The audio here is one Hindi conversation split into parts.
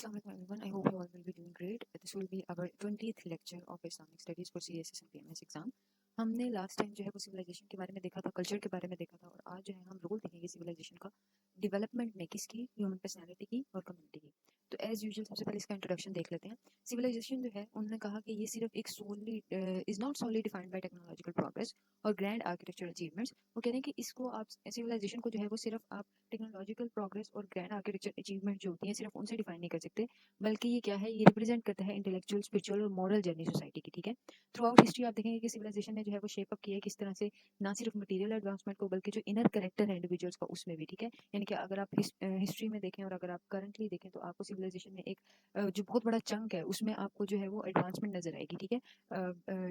Assalamu alaikum everyone. I hope you all will be doing great. This will be our 20th lecture of Islamic Studies for CSS and PMS exam. हमने लास्ट टाइम जो है वो सिविलाइजेशन के बारे में देखा था, कल्चर के बारे में देखा था, और आज जो है हम रोल देखेंगे सिविलाइजेशन का डेवलपमेंट में, किसकी, ह्यूमन पर्सनैलिटी की और कम्युनिटी की। तो एज यूजुअल सबसे पहले इसका इंट्रोडक्शन देख लेते हैं। सिविलाइजेशन जो है, उन्होंने कहा कि ये सिर्फ एक solely is not solely defined by technological progress और ग्रैंड आर्किटेक्चरल अचीवमेंट्स। वो कह रहे हैं कि इसको आप सिविलाइजेशन को जो है वो सिर्फ आप टेक्नोलॉजिकल प्रोग्रेस और ग्रैंड आर्किटेक्चर अचीवमेंट जो होती है सिर्फ उनसे डिफाइन नहीं कर सकते, बल्कि ये क्या है, ये रिप्रेजेंट करता है इंटेलेक्चुअल, स्पिरिचुअल और मॉरल जर्नी सोसाइटी की। ठीक है, थ्रू आउट हिस्ट्री आप देखेंगे कि सिविलाइजेशन ने जो है वो शेप अप किया है किस तरह से, ना सिर्फ मटेरियल एडवांसमेंट को बल्कि जो इनर कैरेक्टर है इंडिविजुअल्स का उसमें भी। ठीक है, यानी कि अगर आप हिस्ट्री में देखें और अगर आप करंटली देखें तो आपको सिविलाइजेशन में एक जो बहुत बड़ा चंक है उसमें आपको जो है वो एडवांसमेंट नजर आएगी। ठीक है,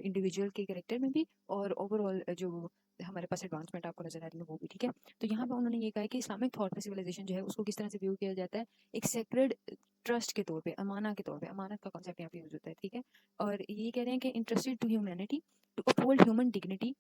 इंडिविजुअल के कैरेक्टर में भी और ओवरऑल जो हमारे पास एडवांसमेंट आपको नजर आ रही है वो भी। ठीक है, तो यहाँ पे उन्होंने ये कहा है कि इस्लामिक थॉट में सिविलाइजेशन जो है उसको किस तरह से व्यू किया जाता है, एक सेक्रेड ट्रस्ट के तौर पे, अमाना के तौर पे, अमानत का कॉन्सेप्ट यहाँ पे यूज होता है। ठीक है, और ये कह रहे हैं कि interested to humanity to uphold human dignity,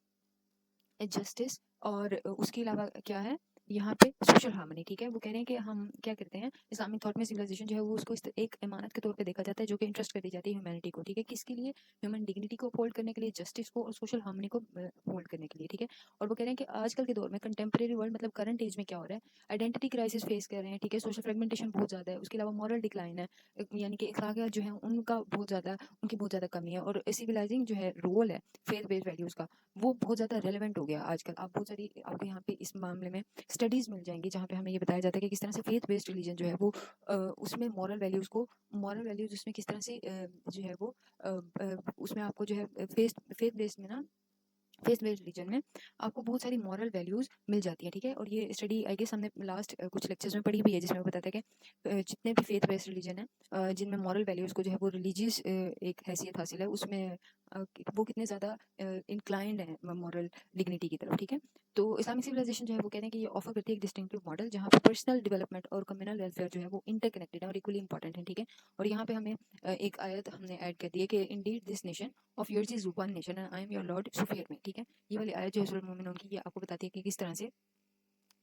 justice, और उसके अलावा क्या है यहाँ पे सोशल हार्मनी। ठीक है, वो कह रहे हैं कि हम क्या करते हैं, इस्लामिक थॉट में सिविलाइजेशन जो है वो उसको एक इमानत के तौर पे देखा जाता है जो कि इंटरेस्ट कर दी जाती है ह्यूमैनिटी को। ठीक है, किसके लिए, ह्यूमन डिग्निटी को अपहोल्ड करने के लिए, जस्टिस को और सोशल हार्मनी को अपहोल्ड करने के लिए। ठीक है, और वो कह रहे हैं कि आजकल के दौर में, कंटेम्प्रेरी वर्ल्ड मतलब करंट एज में क्या हो रहा है, आइडेंटिटी क्राइसिस फेस कर रहे हैं। ठीक है, सोशल फ्रेगमेंटेशन बहुत ज़्यादा है, उसके अलावा मॉरल डिक्लाइन है, यानी कि अखलाकियात जो है उनका बहुत ज़्यादा, उनकी बहुत ज़्यादा कमी है, और सिविलाइजिंग जो है रोल है फेथ बेस्ड वैल्यूज़ का, वो बहुत ज़्यादा रेलेवेंट हो गया आजकल। आप बहुत सारी आपको यहाँ पे इस मामले में स्टडीज़ मिल जाएंगी जहाँ पे हमें ये बताया जाता है कि किस तरह से फेथ बेस्ड रिलीजन जो है वो उसमें मॉरल वैल्यूज़ उसमें किस तरह से जो है वो उसमें आपको जो है फेथ बेस्ड में ना, फेथ बेस्ड रिलीजन में आपको बहुत सारी मॉरल वैल्यूज मिल जाती है। ठीक है, और ये स्टडी आई गेस हमने लास्ट कुछ लेक्चर्स में पढ़ी भी है जिसमें वो बताता है कि जितने भी फेथ बेस्ड रिलीजन है जिनमें मॉरल वैल्यूज को जो है वो रिलीजियस एक हैसियत हासिल है, उसमें वो कितने ज़्यादा इंक्लाइंड है मॉरल डिग्निटी की तरफ। ठीक है, तो इस्लामिक सिविलाइजेशन जो है वो कहने कि ये ऑफर करती है एक डिस्टिंक्टिव मॉडल जहाँ पे पर्सनल डेवलपमेंट और कम्युनल वेलफेयर जो है वो इंटरकनेक्टेड है और इक्वली इंपॉर्टेंट है। ठीक है, और यहाँ पे हमें एक आयत हमने ऐड कर दी है कि indeed this nation of yours is one nation and I am your lord सुफियर में। ठीक है, ये वाली आयत जो है सूरह मोमिनून की, ये आपको बताती है कि किस तरह से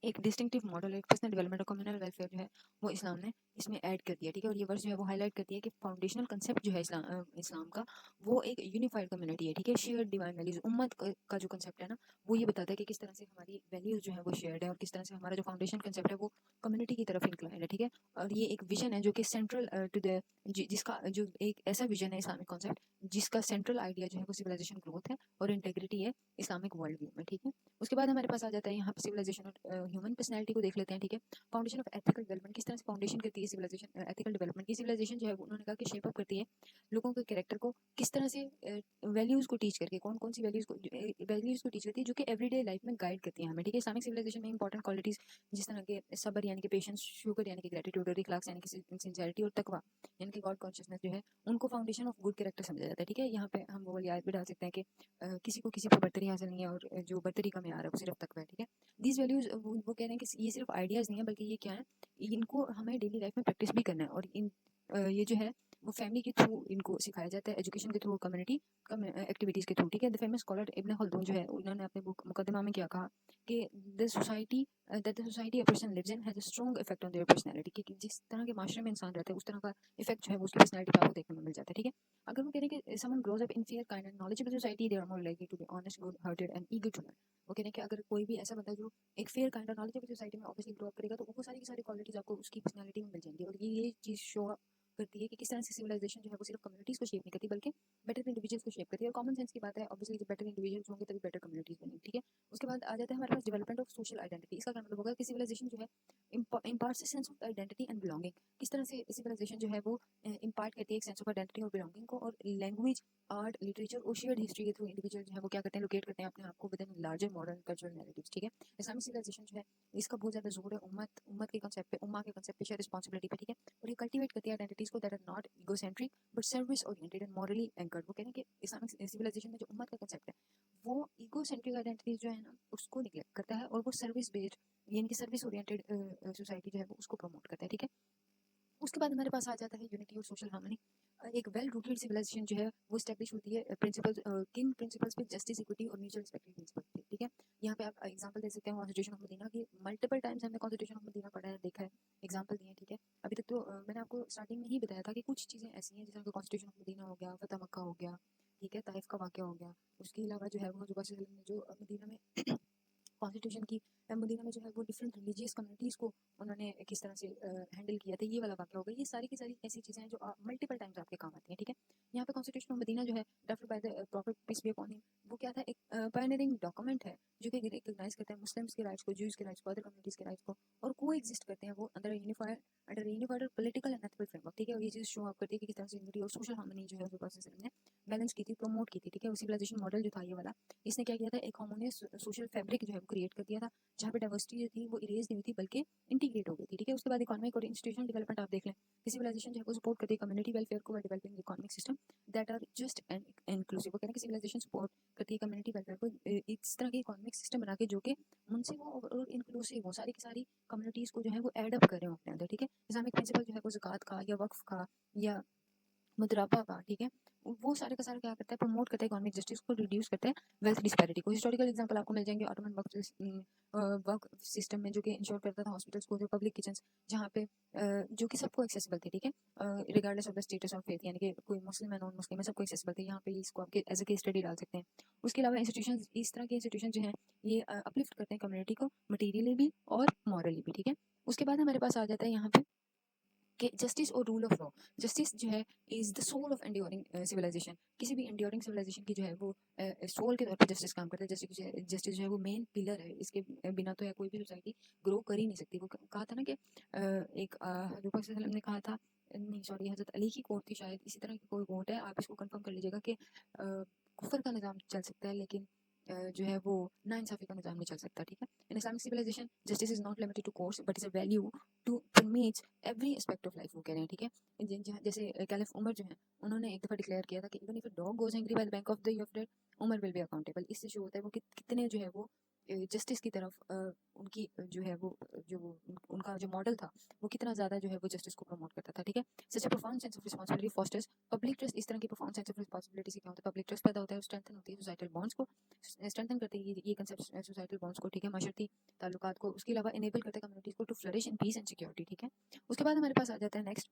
एक डिस्टिंक्टिव मॉडल, एक पर्सनल डेवलपमेंट और कम्युनल वेलफेयर जो है वो इस्लाम ने इसमें ऐड कर दिया। ठीक है, और ये वर्स जो है वो हाईलाइट करती है कि फाउंडेशनल कंसेप्ट जो है इस्लाम का, वो एक यूनिफाइड कम्युनिटी है। ठीक है, शेयर्ड डिवाइन वैल्यूज, उम्मत का जो कंसेप्ट है ना, वो ये बताता है कि किस तरह से हमारी वैल्यूज जो है वो शेयर्ड है और किस तरह से हमारा जो फाउंडेशन कंसेप्ट है वो कम्युनिटी की तरफ इंक्लाइंड है। ठीक है, और ये एक विजन है जो कि सेंट्रल टू द, जिसका जो एक ऐसा विजन है इस्लामिक कॉन्सेप्ट जिसका सेंट्रल आइडिया जो है वो सिविलाइजेशन ग्रोथ है और इंटेग्रिटी है इस्लामिक वर्ल्ड व्यू में। ठीक है, उसके बाद हमारे पास आ जाता है यहाँ पे सिविलाइजेशन और ह्यूमन पर्सनैलिटी को देख लेते हैं। ठीक है, फाउंडेशन ऑफ एथिकल डेवलपमेंट, किस तरह से फाउंडेशन करती है सिविलाइजेशन एथिकल डेवलपमेंट की। सिविलाइजेशन जो है वो उन्होंने कहा कि शेप अप करती है लोगों के कैरेक्टर को, किस तरह से वैल्यूज को टीच करके, कौन कौन सी वैल्यूज को टीच करती है जो कि एवरीडे लाइफ में गाइड करती है हमें। ठीक है, इस्लामिक सिविलाइजेशन में इंपॉर्टेंट क्वालिटीज जिस तरह के सबर यानी कि पेशेंस, शुक्र यानी कि ग्रेटिट्यूड, और इखलाक यानी कि सिंसियरिटी, और तकवा यानी कि गॉड कॉन्शियसनेस जो है, उनको फाउंडेशन ऑफ गुड कैरेक्टर समझा जाता है। ठीक है, यहाँ पे हम वो वाली आयत भी डाल सकते हैं कि किसी को किसी पर बर्तरी हासिल नहीं है और जो बर्तरी का म्यार है वो सिर्फ तकवा है। ठीक है, दीज वैल्यूज वो कह रहे हैं कि ये सिर्फ आइडियाज नहीं है बल्कि ये क्या है, इनको हमें डेली लाइफ में प्रैक्टिस भी करना है, और ये जो है वो फैमिली के थ्रू इनको सिखाया जाता है, एजुकेशन के थ्रू, कम्युनिटी एक्टिविटीज के थ्रू। ठीक है, the famous scholar ibn Khaldun जो है उन्होंने अपने बुक मुकदमा में क्या कहा कि the society that the society a person lives in has a strong effect on their personality, कि जिस तरह के माशरे में इंसान रहता है उस तरह का इफेक्ट जो है वो उसकी पर्सनैलिटी पर आपको देखने में मिल जाता है। ठीक है, अगर वो कह रहे हैं कि someone grows up in fair kind and knowledgeable society they are more likely to be honest, good hearted and eager to learn. वो कह रहे हैं कि अगर कोई भी ऐसा बंदा जो एक फेयर काइंड और नॉलेजेबल सोसाइटी में ऑब्वियसली ग्रो अप करेगा तो वो सारी की सारी क्वालिटीज आपको उसकी पर्सनैलिटी में मिल जाएंगी, और ये चीज़ शो करती है कि किस तरह से सिविलाइजेशन जो है वो सिर्फ कम्युनिटीज को शेप नहीं करती बल्कि बेटर इंडिविजुअल्स को शेप करती है। और कॉमन सेंस की बात है, ऑब्वियसली जब बेटर इंडिविजुअल्स होंगे तभी बेटर कम्युनिटीज बनेंगी। ठीक है, उसके बाद आ जाता है हमारे पास डेवलपमेंट ऑफ सोशल आइडेंटिटी। इसका क्या मतलब होगा कि सिविलाइजेशन जो है imparts sense of identity and belonging, किस तरह से सिविलाइजेशन जो है वो इम्पार्ट करती है एक सेंस ऑफ आइडेंटिटी और बिलोंगिंग को, और लैंग्वेज, आर्ट, लिटरेचर और शेयर्ड हिस्ट्री के थ्रू इंडिविजुअल जो है वो क्या करते हैं, लोकेट करते हैं अपने आप को with in larger modern cultural narratives. ठीक है, इस्लामिक सिविलाइजेशन जो है इसका बहुत ज्यादा जोर है उम्मत के कांसेप्ट पे, उम्मा के कांसेप्ट पे, शेयर रिस्पांसिबिलिटी पे। ठीक है, और ये कल्टीवेट करती है आइडेंटिटीज को that are not egocentric but service oriented and morally anchored. वो कहते हैं कि इस्लामिक सिविलाइजेशन में जो उम्मत का कांसेप्ट है वो इगोसेंट्रिक आइडेंटिटीज जो है ना उसको निग्लेक्ट करता है, और वो सर्विस बेस्ड यानी कि सर्विस ओरिएंटेड सोसाइटी जो है वो उसको प्रमोट करता है। ठीक है, उसके बाद हमारे पास आ जाता है यूनिटी और सोशल हार्मनी। एक वेल रूटेड सिविलाइजेशन जो है वो स्टैब्लिश होती है प्रिंसिपल्स, किन प्रिंसिपल्स पे, जस्टिस, इक्विटी और म्यूचुअल रिस्पेक्ट के प्रिंसिपल पे। ठीक है, यहाँ पे आप एग्जांपल दे सकते हैं कॉन्स्टिट्यूशन ऑफ मदीना की, मल्टीपल टाइम्स हमने कॉन्स्टिट्यूशन ऑफ मदीना पढ़ा है, देखा है, एग्जांपल दिए हैं। ठीक है, अभी तक तो मैंने आपको स्टार्टिंग में ही बताया था कि कुछ चीज़ें ऐसी हैं जैसे कॉन्स्टिट्यूशन ऑफ मदीना हो गया, फतह मक्का हो गया, ठीक है, ताइफ का वाक़या हो गया। उसके अलावा जो है वो हज़रत ने जो मदीना में कॉन्स्टिट्यूशन की मदीना में जो है वो डिफरेंट रिलीजियस कम्युनिटीज़ को उन्होंने किस तरह से हैंडल किया था, ये वाला वाक़या हो गया। ये सारी की सारी ऐसी चीज़ें हैं जो मल्टीपल टाइम्स आपके काम आती हैं, ठीक है। यहाँ पे कॉन्स्टिट्यूशन ऑफ मदीना जो है drafted by the prophet peace be upon him, वो क्या था, एक पायनियरिंग डॉक्यूमेंट है जो कि रिकॉग्नाइज करता है मुस्लिम्स के राइट्स को, ज्यूज के राइट्स को, अदर कम्युनिटीज़ के राइट्स को, और को एग्जिस्ट करते हैं वो under unified political and ethical framework, ठीक है। और ये चीज़ शो अप करती है कि किस तरह से यूनिटी और सोशल हार्मनी जो है वो बैलेंस की थी, प्रमोट की थी, ठीक है। सिविलाइजेशन मॉडल जो था ये वाला, इसने क्या किया था, एक हार्मोनियस सोशल फैब्रिक जो है वो क्रिएट कर दिया था, जहाँ पे डाइवर्सिटी जो थी वो इरेज नहीं हुई थी बल्कि इंटीग्रेट हो गई थी, ठीक है। उसके बाद इकोनॉमिक और इंस्टीट्यूशनल डेवलपमेंट आप देख लें, सिविलाइजेशन जो है वो सपोर्ट करती है कम्युनिटी वेलफेयर को, developing economic system that are just and inclusive. वो कहते हैं कि सिविलाइजेशन सपोर्ट करती है कम्युनिटी वेलफेयर को इस तरह के इकोनॉमिक सिस्टम बना के जो कि उनसे वो और इंक्लूसिव हो, सारी की सारी कम्युनिटीज़ को जो है वो एड अप कर रहे हो अपने अंदर, ठीक है। इस्लामिक प्रिंसिपल जो है वो ज़कात का या वक्फ का या मुद्रापा का, ठीक है, वो सारे का सारा क्या करता है, प्रमोट करता है इकोनॉमिक जस्टिस को, रिड्यूस करता है वेल्थ डिस्पैरिटी को। हिस्टोरिकल एग्जांपल आपको मिल जाएंगे ऑटोमन वर्क सिस्टम में, जो कि इंश्योर करता था हॉस्पिटल्स को, जो पब्लिक किचन जहाँ पे जो कि सबको एक्सेसिबल थे, ठीक है, regardless of the status of faith, यानी कि कोई मुस्लिम है नॉन मुस्लिम है सबको एक्सेसिबल थे। यहाँ पे इसको आपके एज ए केस स्टडी डाल सकते हैं। उसके अलावा इंस्टीट्यूशन, इस तरह के इंस्टीट्यूशन जो है ये अपलिफ्ट करते हैं कम्युनिटी को मटीरियली भी और मॉरली भी, ठीक है। उसके बाद हमारे पास आ जाता है यहाँ पे कि जस्टिस और रूल ऑफ लॉ। जस्टिस जो है is the soul of enduring civilization. किसी भी एंड्योरिंग सिविलाइजेशन की जो है वो सोल के तौर पर जस्टिस काम करता है। जस्टिस जो है वो मेन पिलर है, इसके बिना तो या कोई भी सोसाइटी ग्रो कर ही नहीं सकती। वो कहा था ना कि एक हजरत पाक सल्लल्लाहु अलैहि वसल्लम ने कहा था, नहीं सॉरी, हजरत अली की कोर्ट थी शायद, इसी तरह की कोई कोर्ट है, आप इसको कंफर्म कर लीजिएगा कि कुफर का निज़ाम चल सकता है लेकिन जो है वो नाइंसाफ़ी का निज़ाम नहीं चल सकता, ठीक है। In Islamic civilisation justice is not limited to courts but is a value to permeates every aspect of life, वो कह रहे हैं, ठीक है। जैसे कैलिफ उमर जो है उन्होंने एक दफ़ा डिक्लेयर किया था कि even if a dog goes angry by the bank of the of dead, Umar will be accountable. इससे जो होता है वो कितने जो है वो जस्टिस की तरफ उनकी जो है वो जो उनका जो मॉडल था वो कितना ज़्यादा जो है वो जस्टिस को प्रमोट करता था, ठीक है। Such a profound sense of responsibility fosters public trust. इस तरह की प्रोफाउंड सेंस ऑफ रिस्पांसिबिलिटी से क्या होता है, पब्लिक ट्रस्ट पैदा होता है, स्ट्रेंथन होती है सोसाइटल बॉन्ड्स को, स्ट्रेंथन करते हैं ये कंसेप्ट सोसाइटल बॉन्ड्स को, ठीक है, माशरती ताल्लुकात को। उसके अलावा इनेबल करते हैं कम्युनिटीज़ को to flourish in peace and security, ठीक है। उसके बाद हमारे पास आ जाता है नेक्स्ट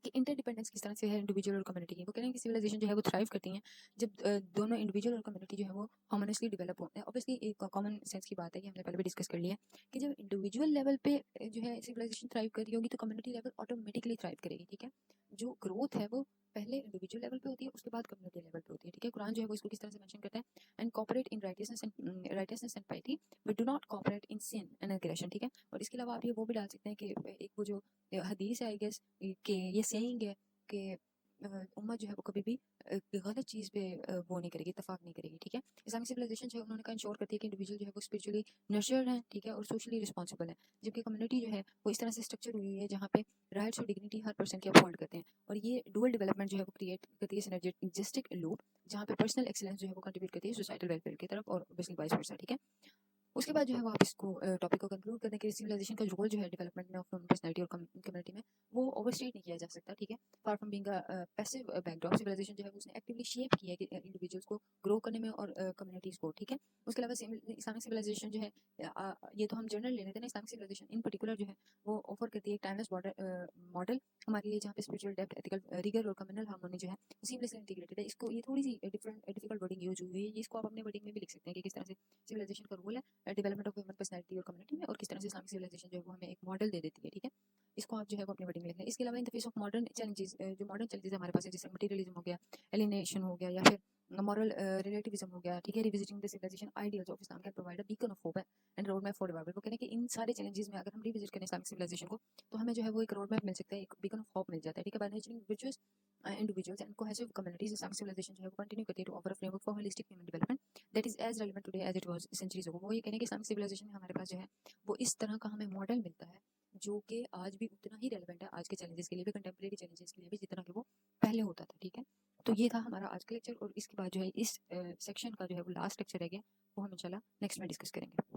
कि इंटरडिपेंडेंस किस तरह से है इंडिविजुअल और कम्युनिटी की। वो कह रहे हैं कि सिविलाइजेशन जो है वो थ्राइव करती हैं जब दोनों इंडिविजुअल और कम्युनिटी जो है वो हार्मोनियसली डेवलप होते हैं। ऑब्वियसली एक कॉमन सेंस की बात है कि हमने पहले भी डिस्कस कर लिया है कि जब इंडिविजुअल लेवल पे जो है सिविलाइजेशन थ्राइव कर रही होगी तो कम्युनिटी लेवल ऑटोमेटिकली थ्राइव करेगी, ठीक है। जो ग्रोथ है वो पहले इंडिविजुअल लेवल पे होती है, उसके बाद कम्युनिटी लेवल पे होती है, ठीक है। कुरान जो है वो इसको किस तरह से मेंशन करता है, and cooperate in righteousness and piety but do not cooperate in sin and aggression, ठीक है। और इसके अलावा आप ये वो भी डाल सकते हैं कि एक वो जो हदीस है आई गेस कि ये सेइंग है कि उम्मत जो है वो कभी भी गलत चीज़ पे वो नहीं करेगी, इत्तेफाक नहीं करेगी, ठीक है। इस्लामिक सिविलाइजेशन जो है उन्होंने कहा इंश्योर करती है कि इंडिविजुअल जो है वो स्पिरिचुअली नर्चर्ड है, ठीक है, और सोशली रिस्पॉन्सिबल है, जबकि कम्युनिटी जो है वो इस तरह से स्ट्रक्चर हुई है जहाँ पे राइट्स और डिग्निटी हर पर्सन की अपहोल्ड करते हैं। और ये डुअल डेवलपमेंट जो है वो क्रिएट करती है सिनर्जिस्टिक लूप, जहाँ पे पर्सनल एक्सीलेंस जो है वो कंट्रीब्यूट करती है सोसाइटल वेलफेयर की तरफ, और ऑब्वियसली वाइस वर्सा, ठीक है। उसके बाद जो है वो आप इसको टॉपिक को कंक्लूड करने के लिए सिविलाइजेशन का रोल जो है डेवलपमेंट में ऑफ पर्सनैलिटी और कम्युनिटी में वो ओवरस्टेट नहीं किया जा सकता, ठीक है। Far from being a passive backdrop, civilization जो है उसने एक्टिवली शेप किया है कि इंडिविजुअल्स को ग्रो करने में और कम्युनिटीज़ को, ठीक है। उसके अलावा इस्लामिक सिविलाइजेशन जो है ये तो हम जनरल ले लेते हैं ना, इस्लामिक सिविलाइजेशन इन पर्टिकुलर जो है वो ऑफर करती है एक टाइमलेस मॉडल हमारे लिए, जहाँ पे स्पिरिचुअल डेप्थ, एथिकल रिगर और कम्युनल हार्मोनी जो है सीमलेसली इंटीग्रेटेड है। इसको ये थोड़ी सी डिफिकल्ट वर्डिंग यूज हुई है, इसको आप अपने वर्डिंग में भी लिख सकते हैं कि किस तरह से सिविलाइजेशन का रोल है डेवलपमेंट ऑफ ह्यूमन पर्सनैलिटी और कम्युनिटी में, और किस तरह से इस्लामिक सिविलाइजेशन जो है वो हमें एक मॉडल दे देती है, ठीक है। इसको आप जो है वो अपनी वर्डिंग में लिखें। इसके अलावा in the face of modern challenges, जो मॉडर्न चैलेंजेस हमारे पास है, जैसे मटेरियलिज्म हो गया, एलिनेशन हो गया, या फिर मॉरल रिलेटिविज्म हो गया, ठीक है, revisiting the civilization ideals of Islam can provide a beacon of hope and road map for revival. वो कहते हैं कि इन सारे चैलेंजेस में अगर हम रिविजिट करें इस्लामिक सिविलाइजेशन को तो हमें जो है वो एक रोड मैप मिल सकता है, एक बीकन ऑफ होप मिल जाता है, ठीक है। By nurturing virtuous individuals and cohesive communities, Islamic civilization जो है वो continue करती है to offer a framework for holistic human development that is as relevant today as it was centuries ago। वो ये कहने कि इस्लामिक सिविलाइजेशन में हमारे पास जो है वो इस तरह का हमें मॉडल मिलता है जो कि आज भी उतना ही रेलिवेंट है आज के चैलेंजेस के लिए भी, कंटेम्प्रेरी चैलेंजेस के लिए भी, जितना कि वो पहले होता था, ठीक है। तो ये था हमारा आज का लेक्चर, और इसके बाद जो है इस सेक्शन का जो है वो लास्ट लेक्चर रह गया, वो हम इंशाल्लाह नेक्स्ट में डिस्कस करेंगे।